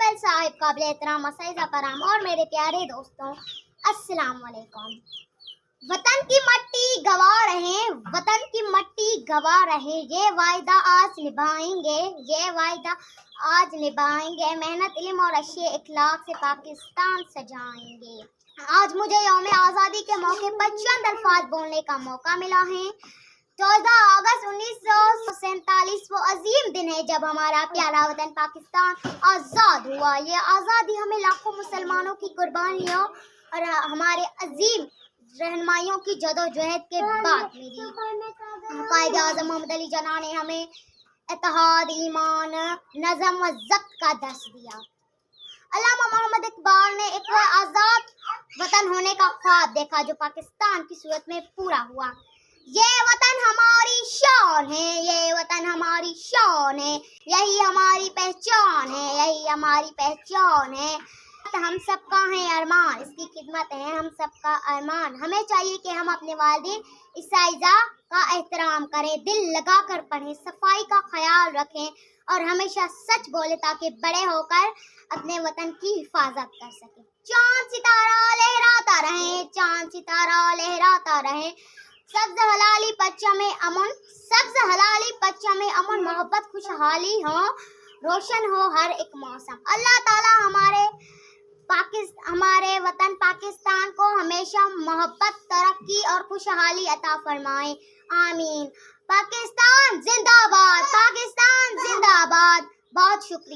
Principal Sahib, काबिल एहतराम असातिज़ा कराम और मेरे प्यारे दोस्तों, अस्सलाम वालेकुम। वतन की मट्टी गवा रहे, वतन की मट्टी गवा रहे, ये वायदा आज निभाएंगे, ये वायदा आज निभाएंगे, मेहनत इल्म और अच्छे इखलाक से पाकिस्तान सजाएंगे। आज मुझे यौम आज़ादी के मौके पर चंद अल्फाज बोलने का मौका मिला है। 14 अगस्त 1947 वो अजीम दिन है जब हमारा प्यारा वतन पाकिस्तान आज़ाद हुआ। ये आज़ादी हमें लाखों मुसलमानों की कुर्बानियों और हमारे अजीम रहनुमाइयों की जदोजहद के बाद मिली। कायद आज़म मोहम्मद अली जिन्ना ने हमें इत्तेहाद, ईमान, नज़म व ज़ब्त का दर्स दिया। अल्लामा मोहम्मद इकबाल ने एक आज़ाद वतन होने का ख्वाब देखा जो पाकिस्तान की सूरत में पूरा हुआ। ये वतन हमारी शान है, ये वतन हमारी शान है, यही हमारी पहचान है, यही हमारी पहचान है। हम सबका है अरमान, इसकी खिदमत है हम सबका अरमान। हमें चाहिए कि हम अपने वालिदैन इस्साइज़ा का एहतराम करें, दिल लगा कर पढ़ें, सफाई का ख्याल रखें और हमेशा सच बोले ताकि बड़े होकर अपने वतन की हिफाजत कर सकें। चांद सितारा लहराता रहे, चांद सितारा लहराता रहे, सब्ज हलाली पच्चा में अमन, सब्ज हलाली पच्चा में अमन, मोहब्बत खुशहाली हो, रोशन हो हर एक मौसम। अल्लाह ताला हमारे वतन पाकिस्तान को हमेशा मोहब्बत, तरक्की और खुशहाली अता फरमाए, आमीन। पाकिस्तान जिंदाबाद, पाकिस्तान जिंदाबाद। बहुत शुक्रिया।